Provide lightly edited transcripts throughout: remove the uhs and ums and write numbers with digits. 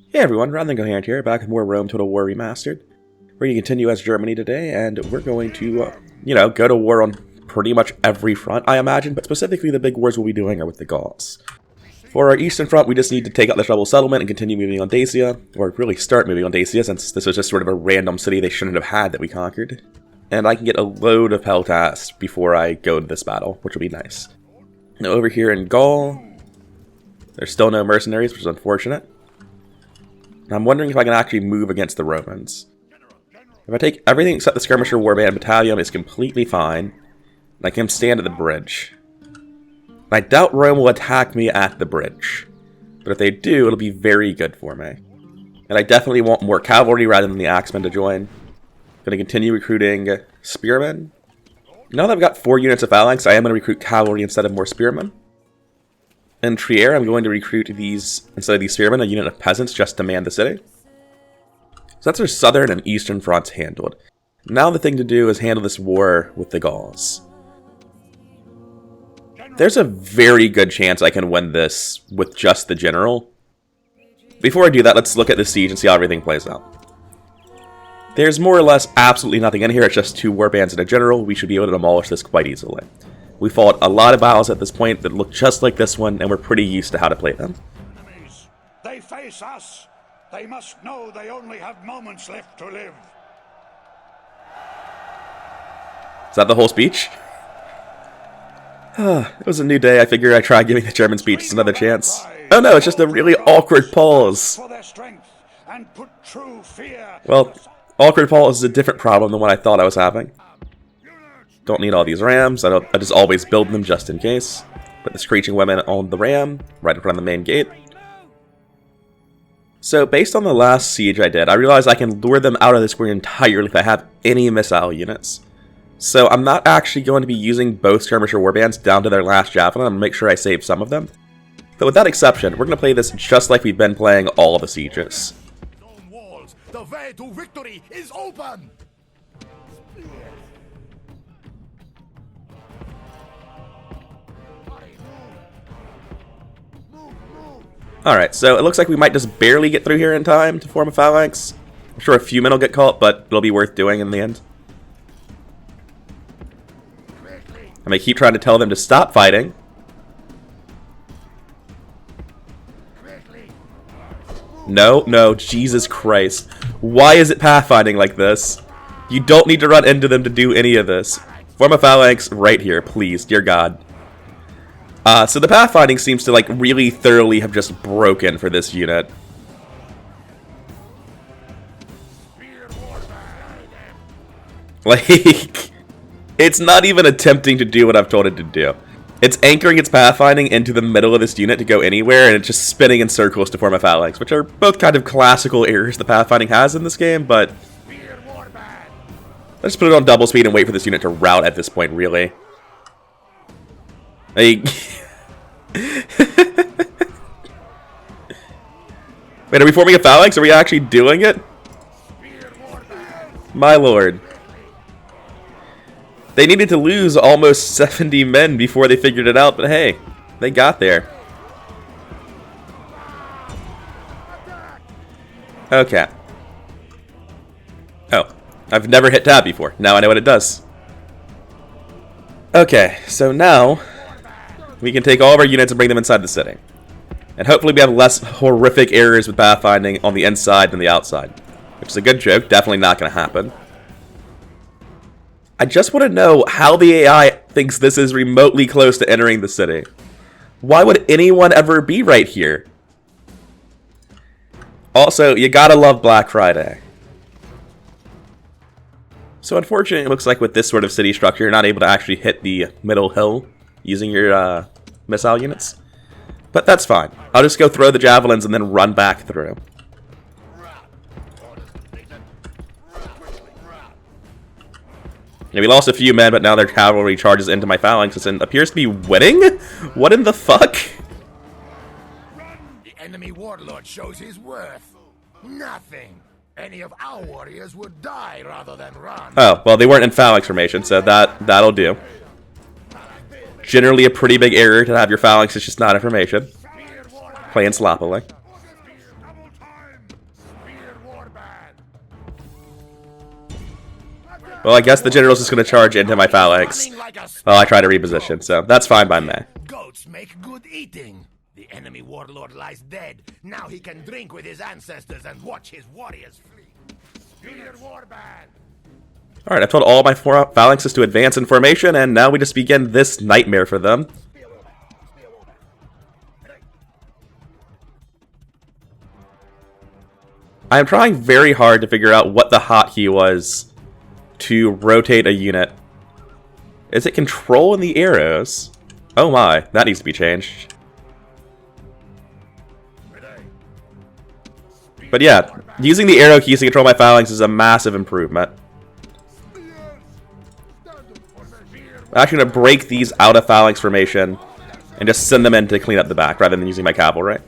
Hey everyone, Incoherent here, back with more Rome Total War Remastered. We're going to continue as Germany today, and we're going to, go to war on pretty much every front, I imagine, but specifically the big wars we'll be doing are with the Gauls. For our eastern front, we just need to take out this rebel settlement and continue moving on Dacia, or really start moving on Dacia, since this was just sort of a random city they shouldn't have had that we conquered. And I can get a load of peltasts before I go to this battle, which will be nice. Now over here in Gaul, there's still no mercenaries, which is unfortunate. I'm wondering if I can actually move against the Romans. If I take everything except the Skirmisher Warband Battalion, it's completely fine. And I can stand at the bridge. I doubt Rome will attack me at the bridge. But if they do, it'll be very good for me. And I definitely want more cavalry rather than the axemen to join. Going to continue recruiting spearmen. Now that I've got 4 units of phalanx, I am going to recruit cavalry instead of more spearmen. In Trier, I'm going to recruit instead of these spearmen, a unit of peasants just to man the city. So that's our southern and eastern fronts handled. Now the thing to do is handle this war with the Gauls. There's a very good chance I can win this with just the general. Before I do that, let's look at the siege and see how everything plays out. There's more or less absolutely nothing in here, it's just 2 warbands and a general. We should be able to demolish this quite easily. We fought a lot of battles at this point that look just like this one, and we're pretty used to how to play them. Enemies, they face us. They must know they only have moments left to live. Is that the whole speech? It was a new day. I figured I'd try giving the German speeches another chance. Oh no, it's just a really awkward pause. Well, awkward pause is a different problem than what I thought I was having. Don't need all these rams. I just always build them just in case. Put the screeching women on the ram, right in front of the main gate. So, based on the last siege I did, I realized I can lure them out of the square entirely if I have any missile units. So, I'm not actually going to be using both skirmisher warbands down to their last javelin. I'm going to make sure I save some of them. But with that exception, we're going to play this just like we've been playing all the sieges. The way to victory is open! Alright, so it looks like we might just barely get through here in time to form a phalanx. I'm sure a few men will get caught, but it'll be worth doing in the end. I may keep trying to tell them to stop fighting. No, Jesus Christ. Why is it pathfinding like this? You don't need to run into them to do any of this. Form a phalanx right here, please, dear God. So the pathfinding seems to, really thoroughly have just broken for this unit. It's not even attempting to do what I've told it to do. It's anchoring its pathfinding into the middle of this unit to go anywhere, and it's just spinning in circles to form a phalanx, which are both kind of classical errors the pathfinding has in this game, but let's put it on double speed and wait for this unit to rout at this point, really. Wait, are we forming a phalanx? Are we actually doing it? My lord. They needed to lose almost 70 men before they figured it out, but hey, they got there. Okay. Oh, I've never hit tab before. Now I know what it does. Okay, so now we can take all of our units and bring them inside the city. And hopefully we have less horrific errors with pathfinding on the inside than the outside. Which is a good joke, definitely not going to happen. I just want to know how the AI thinks this is remotely close to entering the city. Why would anyone ever be right here? Also, you gotta love Black Friday. So unfortunately, it looks like with this sort of city structure, you're not able to actually hit the middle hill using your missile units. But that's fine. I'll just go throw the javelins and then run back through. Yeah, we lost a few men, but now their cavalry charges into my phalanx and appears to be winning? What in the fuck? The enemy warlord shows his worth. Nothing. Any of our warriors would die rather than run. Oh, well, they weren't in phalanx formation, so that'll do. Generally a pretty big error to have your phalanx, it's just not information. Playing sloppily. Well, I guess the general's just going to charge into my phalanx while I try to reposition, so that's fine by me. Goats make good eating. The enemy warlord lies dead. Now he can drink with his ancestors and watch his warriors flee. Spear warband. Alright, I've told all my phalanxes to advance in formation, and now we just begin this nightmare for them. I am trying very hard to figure out what the hotkey was to rotate a unit. Is it control in the arrows? Oh my, that needs to be changed. But yeah, using the arrow keys to control my phalanx is a massive improvement. I'm actually going to break these out of phalanx formation and just send them in to clean up the back rather than using my cavalry.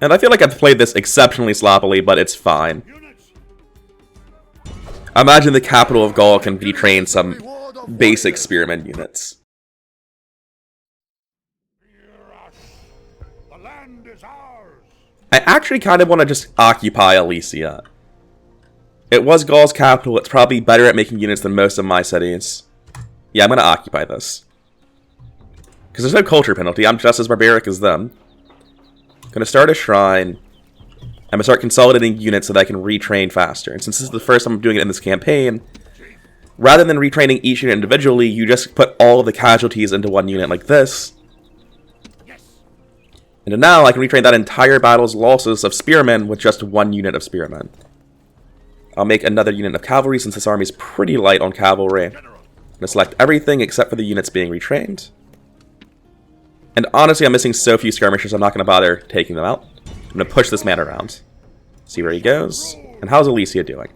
And I feel like I've played this exceptionally sloppily, but it's fine. I imagine the capital of Gaul can retrain some basic spearmen units. I actually kind of want to just occupy Alesia. It was Gaul's capital, it's probably better at making units than most of my cities. Yeah, I'm going to occupy this. Because there's no culture penalty, I'm just as barbaric as them. I'm going to start a shrine. I'm going to start consolidating units so that I can retrain faster. And since this is the first time I'm doing it in this campaign, rather than retraining each unit individually, you just put all of the casualties into one unit like this. And now I can retrain that entire battle's losses of spearmen with just one unit of spearmen. I'll make another unit of cavalry since this army is pretty light on cavalry. I'm going to select everything except for the units being retrained. And honestly, I'm missing so few skirmishers, I'm not going to bother taking them out. I'm going to push this man around. See where he goes. And how's Alesia doing?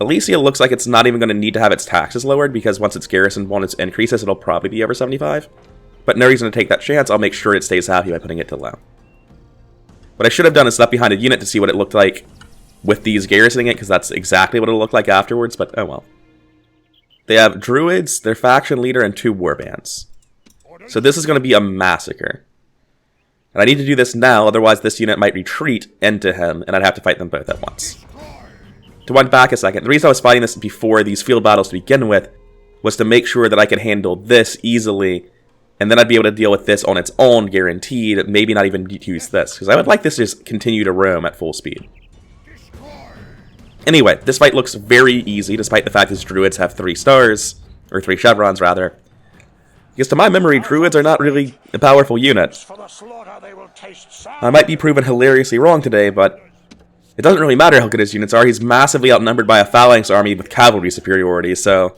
Alesia looks like it's not even going to need to have its taxes lowered, because once its garrison bonus increases, it'll probably be over 75. But no reason to take that chance, I'll make sure it stays happy by putting it to low. What I should have done is left behind a unit to see what it looked like with these garrisoning it, because that's exactly what it'll look like afterwards, but oh well. They have druids, their faction leader, and 2 warbands. So this is going to be a massacre. And I need to do this now, otherwise this unit might retreat into him, and I'd have to fight them both at once. To wind back a second, the reason I was fighting this before these field battles to begin with was to make sure that I could handle this easily, and then I'd be able to deal with this on its own, guaranteed, maybe not even use this, because I would like this to just continue to roam at full speed. Anyway, this fight looks very easy, despite the fact that druids have 3 stars, or 3 chevrons rather. Because to my memory, druids are not really a powerful unit. I might be proven hilariously wrong today, but it doesn't really matter how good his units are. He's massively outnumbered by a phalanx army with cavalry superiority, so...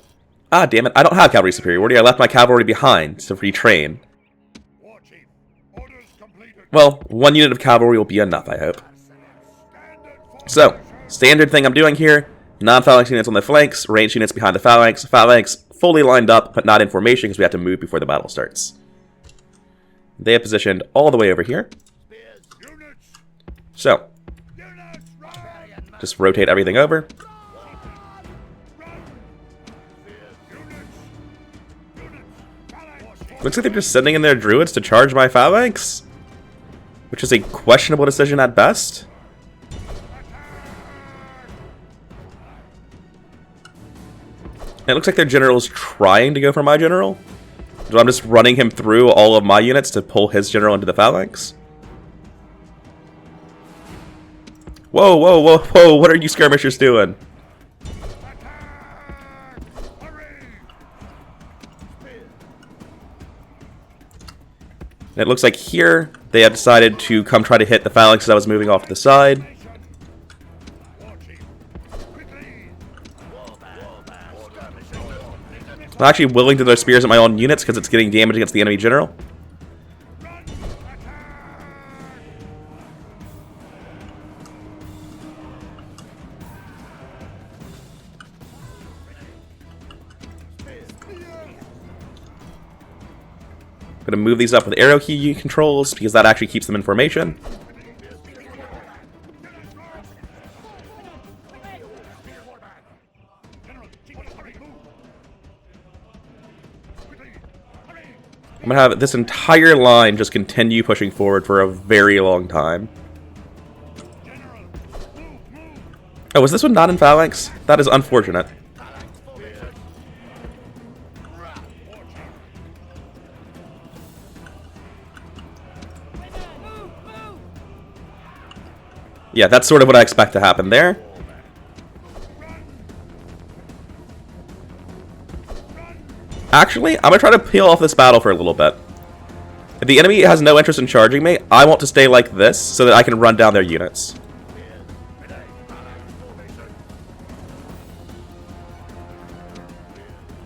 Ah, damn it, I don't have cavalry superiority. I left my cavalry behind to retrain. Well, 1 unit of cavalry will be enough, I hope. So, standard thing I'm doing here, non-phalanx units on the flanks, ranged units behind the phalanx, phalanx fully lined up, but not in formation because we have to move before the battle starts. They have positioned all the way over here. So, just rotate everything over. Looks like they're just sending in their druids to charge my phalanx, which is a questionable decision at best. It looks like their general is trying to go for my general. So I'm just running him through all of my units to pull his general into the phalanx. Whoa, whoa, whoa, whoa, what are you skirmishers doing? And it looks like here, they have decided to come try to hit the phalanx as I was moving off to the side. I'm actually willing to throw spears at my own units because it's getting damage against the enemy general. I'm going to move these up with arrow key controls because that actually keeps them in formation. I'm going to have this entire line just continue pushing forward for a very long time. Oh, was this one not in phalanx? That is unfortunate. Yeah, that's sort of what I expect to happen there. Actually, I'm going to try to peel off this battle for a little bit. If the enemy has no interest in charging me, I want to stay like this so that I can run down their units.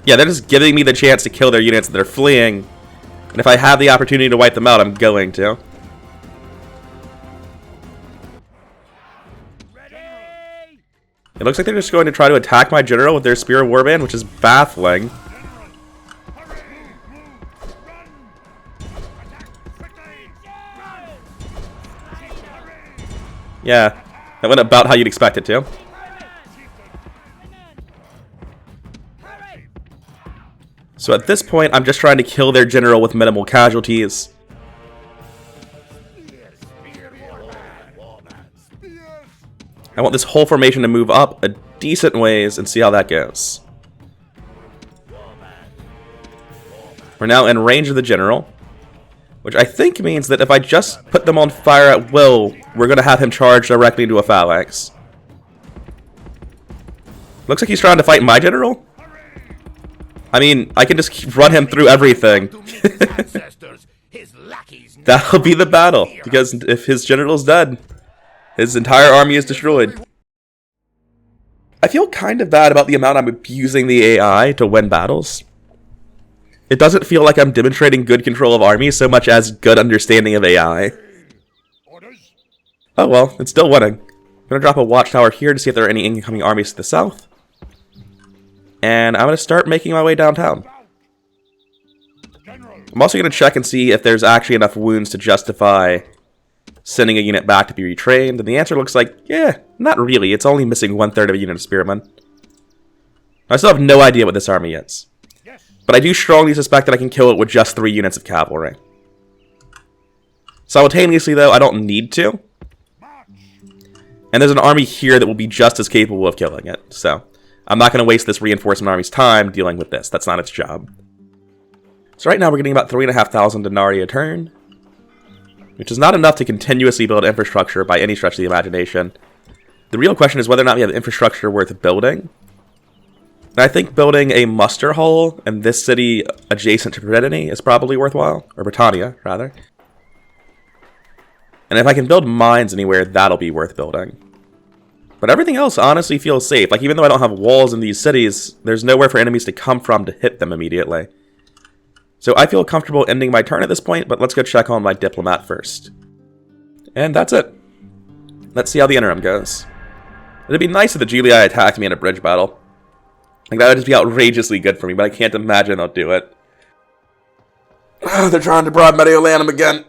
Yeah, they're just giving me the chance to kill their units that are fleeing. And if I have the opportunity to wipe them out, I'm going to. It looks like they're just going to try to attack my general with their Spear Warband, which is baffling. Yeah, that went about how you'd expect it to. So at this point, I'm just trying to kill their general with minimal casualties. I want this whole formation to move up a decent ways and see how that goes. We're now in range of the general, which I think means that if I just put them on fire at will, we're going to have him charge directly into a phalanx. Looks like he's trying to fight my general. I mean, I can just run him through everything. That'll be the battle, because if his general's dead, his entire army is destroyed. I feel kind of bad about the amount I'm abusing the AI to win battles. It doesn't feel like I'm demonstrating good control of armies so much as good understanding of AI. Oh well, it's still winning. I'm going to drop a watchtower here to see if there are any incoming armies to the south. And I'm going to start making my way downtown. I'm also going to check and see if there's actually enough wounds to justify sending a unit back to be retrained. And the answer looks like, yeah, not really. It's only missing 1/3 of a unit of spearmen. I still have no idea what this army is. But I do strongly suspect that I can kill it with just 3 units of cavalry. Simultaneously, though, I don't need to. And there's an army here that will be just as capable of killing it. So I'm not going to waste this reinforcement army's time dealing with this. That's not its job. So right now we're getting about 3,500 denarii a turn, which is not enough to continuously build infrastructure by any stretch of the imagination. The real question is whether or not we have infrastructure worth building. And I think building a muster hall in this city adjacent to Brittany is probably worthwhile. Or Britannia, rather. And if I can build mines anywhere, that'll be worth building. But everything else honestly feels safe. Like, even though I don't have walls in these cities, there's nowhere for enemies to come from to hit them immediately. So I feel comfortable ending my turn at this point, but let's go check on my diplomat first. And that's it. Let's see how the interim goes. It'd be nice if the Julii attacked me in a bridge battle. Like, that would just be outrageously good for me, but I can't imagine they'll do it. They're trying to bribe Mediolanum again.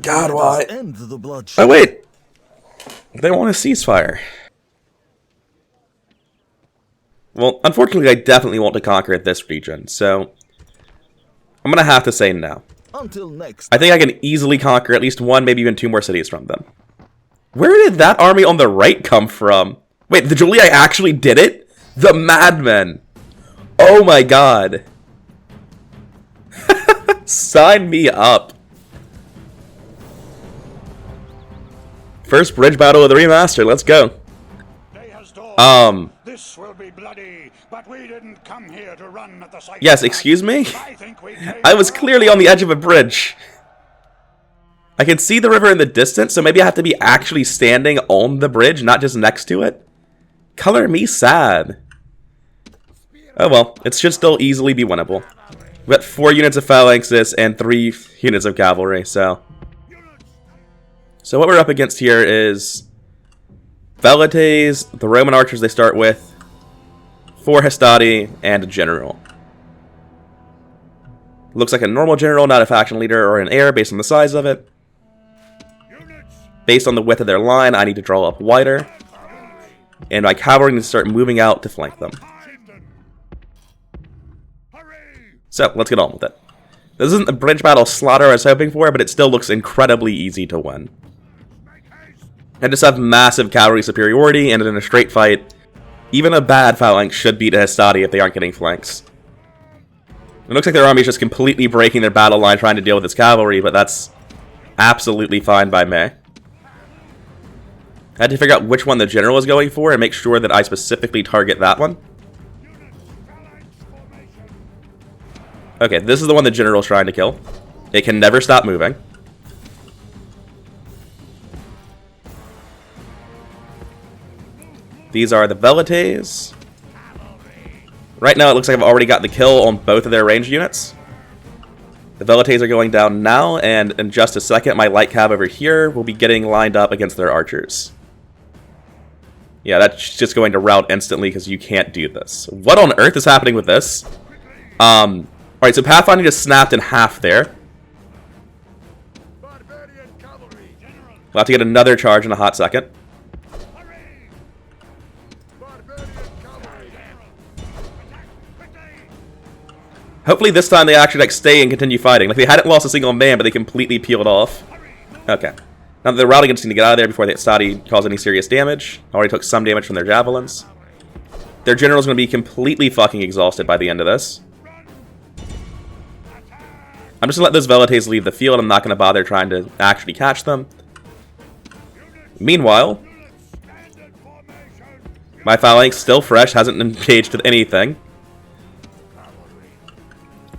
God, why? Oh, wait. They want a ceasefire. Well, unfortunately, I definitely want to conquer this region, so I'm going to have to say no. Until next. I think I can easily conquer at least 1, maybe even 2 more cities from them. Where did that army on the right come from? Wait, the Julii actually did it? The madmen. Oh my god. Sign me up. First bridge battle of the remaster. Let's go. This will be bloody, but we didn't come here to run at the sight. Yes, excuse me? I was clearly on the edge of a bridge. I can see the river in the distance, so maybe I have to be actually standing on the bridge, not just next to it. Color me sad. Oh well, it should still easily be winnable. We've got 4 units of phalanxes and 3 units of cavalry, so... So what we're up against here is Velites, the Roman archers they start with, 4 Hastati, and a general. Looks like a normal general, not a faction leader or an heir based on the size of it. Based on the width of their line, I need to draw up wider. And my cavalry needs to start moving out to flank them. So, let's get on with it. This isn't the bridge battle slaughter I was hoping for, but it still looks incredibly easy to win. and just have massive cavalry superiority, and in a straight fight, even a bad phalanx should beat a Hastati if they aren't getting flanks. It looks like their army is just completely breaking their battle line trying to deal with this cavalry, but that's absolutely fine by me. I had to figure out which one the general is going for and make sure that I specifically target that one. Okay, this is the one the general's trying to kill. It can never stop moving. These are the Velites. Right now it looks like I've already got the kill on both of their ranged units. The Velites are going down now, and in just a second my light cav over here will be getting lined up against their archers. Yeah, that's just going to rout instantly because you can't do this. What on earth is happening with this? Alright, so Pathfinder just snapped in half there. We'll have to get another charge in a hot second. Hopefully this time they actually like stay and continue fighting. Like they hadn't lost a single man, but they completely peeled off. Okay. Now that they're routing, just need to get out of there before the Hastati cause any serious damage. Already took some damage from their javelins. Their general's going to be completely fucking exhausted by the end of this. I'm just going to let those Velites leave the field. I'm not going to bother trying to actually catch them. Meanwhile, my phalanx, still fresh, hasn't engaged with anything.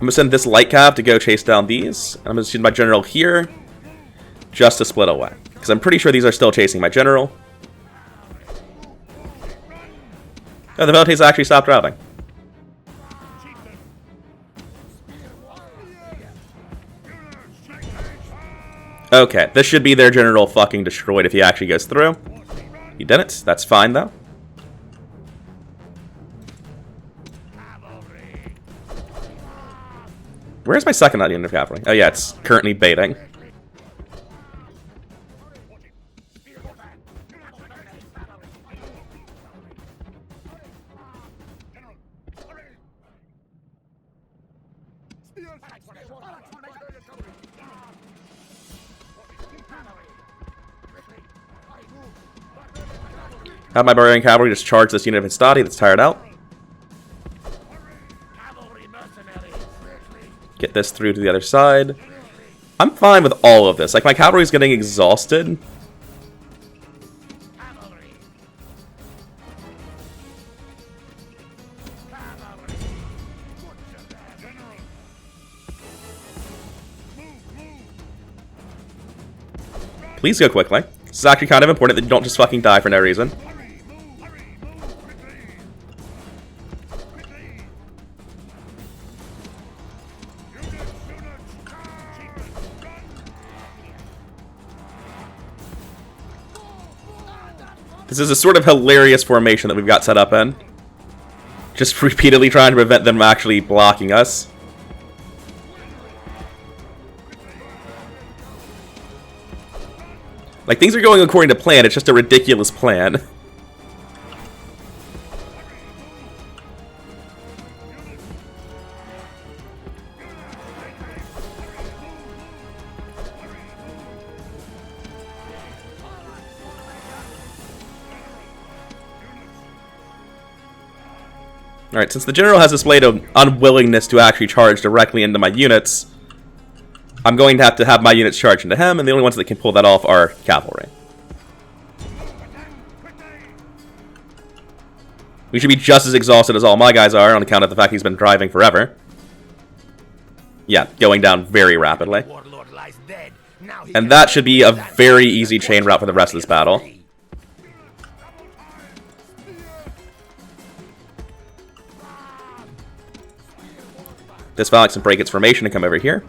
I'm going to send this light cav to go chase down these. And I'm going to send my general here just to split away. Because I'm pretty sure these are still chasing my general. Oh, the Velites actually stopped routing. Okay, this should be their general fucking destroyed if he actually goes through. He didn't. That's fine, though. Where's my second unit of cavalry? Oh yeah, it's currently baiting. Have my barbarian cavalry just charge this unit of Hastati that's tired out. Get this through to the other side. I'm fine with all of this. Like, my cavalry's getting exhausted. Please go quickly. This is actually kind of important that you don't just fucking die for no reason. This is a sort of hilarious formation that we've got set up in. Just repeatedly trying to prevent them actually blocking us. Like, things are going according to plan, it's just a ridiculous plan. Alright, since the general has displayed an unwillingness to actually charge directly into my units, I'm going to have my units charge into him, and the only ones that can pull that off are cavalry. We should be just as exhausted as all my guys are on account of the fact he's been driving forever. Yeah, going down very rapidly. And that should be a very easy chain route for the rest of this battle. This phalanx can break its formation and come over here.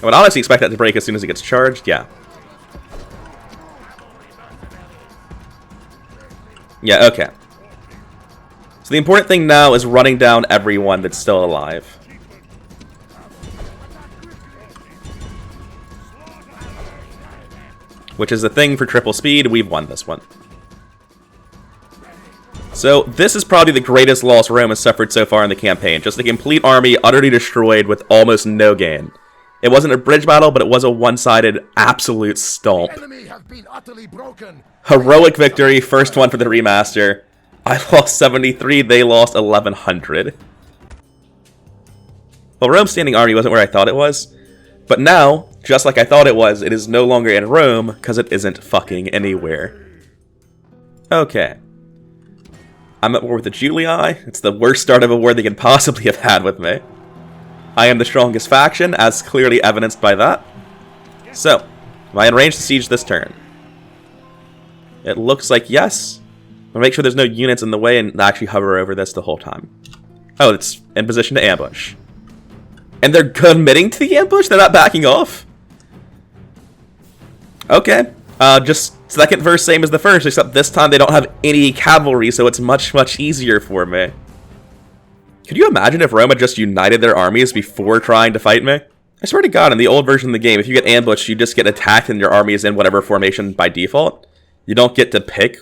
I would honestly expect that to break as soon as it gets charged, yeah. Yeah, okay. So the important thing now is running down everyone that's still alive. Which is the thing for triple speed, we've won this one. So, this is probably the greatest loss Rome has suffered so far in the campaign. Just a complete army utterly destroyed with almost no gain. It wasn't a bridge battle, but it was a one-sided absolute stomp. Enemy have been utterly broken. Heroic victory, first one for the remaster. I lost 73, they lost 1100. Well, Rome's standing army wasn't where I thought it was. But now, just like I thought it was, it is no longer in Rome, because it isn't fucking anywhere. Okay. I'm at war with the Julii. It's the worst start of a war they could possibly have had with me. I am the strongest faction, as clearly evidenced by that. So, am I in range to siege this turn? It looks like yes. I'll make sure there's no units in the way and actually hover over this the whole time. Oh, it's in position to ambush. And they're committing to the ambush? They're not backing off? Okay. Just second verse, same as the first, except this time they don't have any cavalry, so it's much, much easier for me. Could you imagine if Rome had just united their armies before trying to fight me? I swear to God, in the old version of the game, if you get ambushed, you just get attacked and your army is in whatever formation by default. You don't get to pick,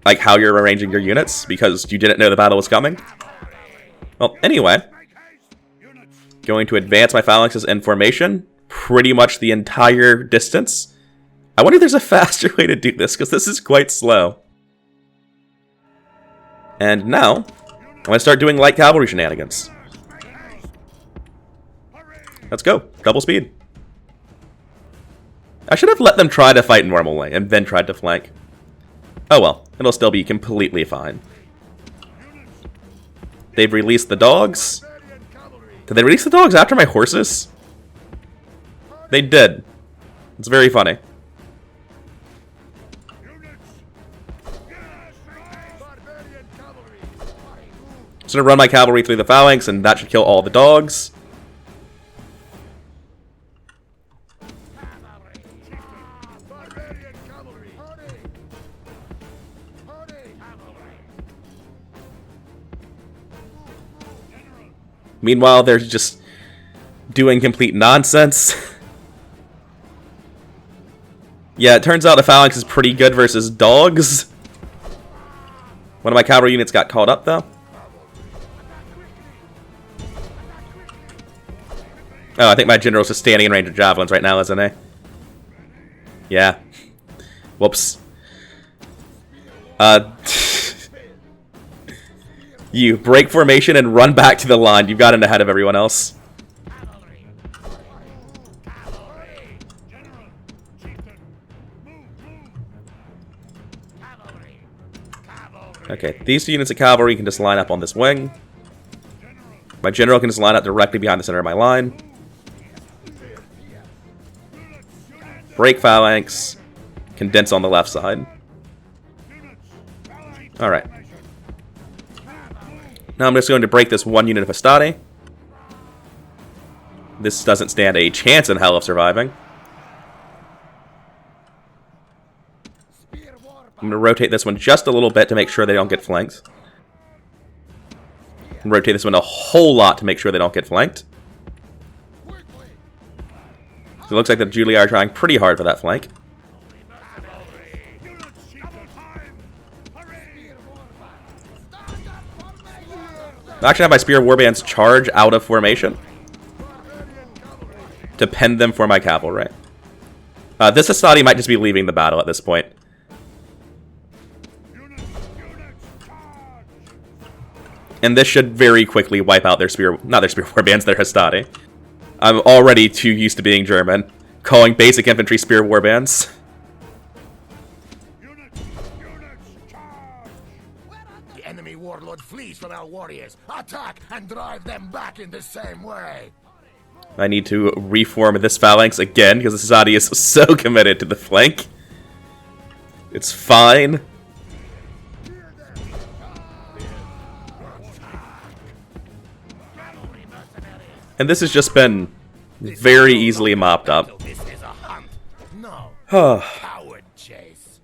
like, how you're arranging your units, because you didn't know the battle was coming. Well, anyway. Going to advance my phalanxes in formation, pretty much the entire distance. I wonder if there's a faster way to do this, because this is quite slow. And now, I'm going to start doing light cavalry shenanigans. Let's go. Double speed. I should have let them try to fight normally, and then tried to flank. Oh well, it'll still be completely fine. They've released the dogs. Did they release the dogs after my horses? They did. It's very funny. Just gonna run my cavalry through the phalanx, and that should kill all the dogs. Meanwhile, they're just doing complete nonsense. Yeah, it turns out the phalanx is pretty good versus dogs. One of my cavalry units got caught up, though. Oh, I think my general's just standing in range of javelins right now, isn't he? Yeah. Whoops. You break formation and run back to the line. You've gotten ahead of everyone else. Okay, these two units of cavalry can just line up on this wing. My general can just line up directly behind the center of my line. Break phalanx. Condense on the left side. Alright. Now I'm just going to break this one unit of Hastati. This doesn't stand a chance in hell of surviving. I'm going to rotate this one just a little bit to make sure they don't get flanked. And rotate this one a whole lot to make sure they don't get flanked. So it looks like the Julii are trying pretty hard for that flank. I actually have my spear warbands charge out of formation to pen them for my cavalry. This Hastati might just be leaving the battle at this point. And this should very quickly wipe out their spear, not their spear warbands, their Hastati. I'm already too used to being German, calling basic infantry spear warbands. The enemy warlord flees from our warriors. Attack and drive them back in the same way. I need to reform this phalanx again, because this Hastati is so committed to the flank. It's fine. And this has just been very easily mopped up. This is a hunt. No. Coward chase.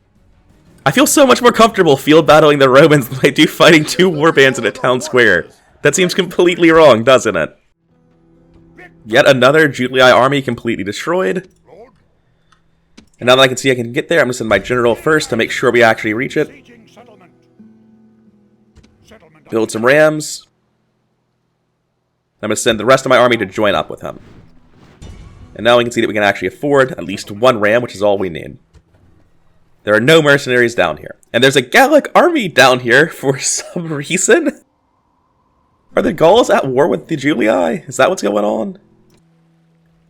I feel so much more comfortable field battling the Romans than I do fighting two warbands in a town square. That seems completely wrong, doesn't it? Yet another Julii army completely destroyed. And now that I can see I can get there, I'm going to send my general first to make sure we actually reach it. Build some rams. I'm going to send the rest of my army to join up with him. And now we can see that we can actually afford at least one ram, which is all we need. There are no mercenaries down here. And there's a Gallic army down here for some reason. Are the Gauls at war with the Julii? Is that what's going on?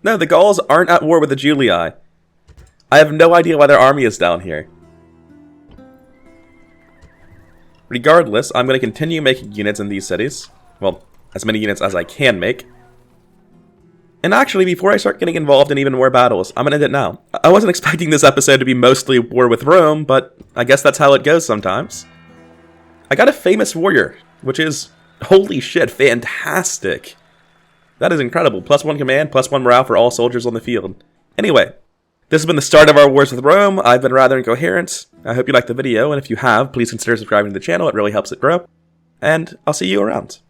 No, the Gauls aren't at war with the Julii. I have no idea why their army is down here. Regardless, I'm going to continue making units in these cities. Well, as many units as I can make. And actually, before I start getting involved in even more battles, I'm going to end it now. I wasn't expecting this episode to be mostly war with Rome, but I guess that's how it goes sometimes. I got a famous warrior, which is, holy shit, fantastic. That is incredible. +1 command, +1 morale for all soldiers on the field. Anyway, this has been the start of our wars with Rome. I've been rather incoherent. I hope you liked the video, and if you have, please consider subscribing to the channel. It really helps it grow. And I'll see you around.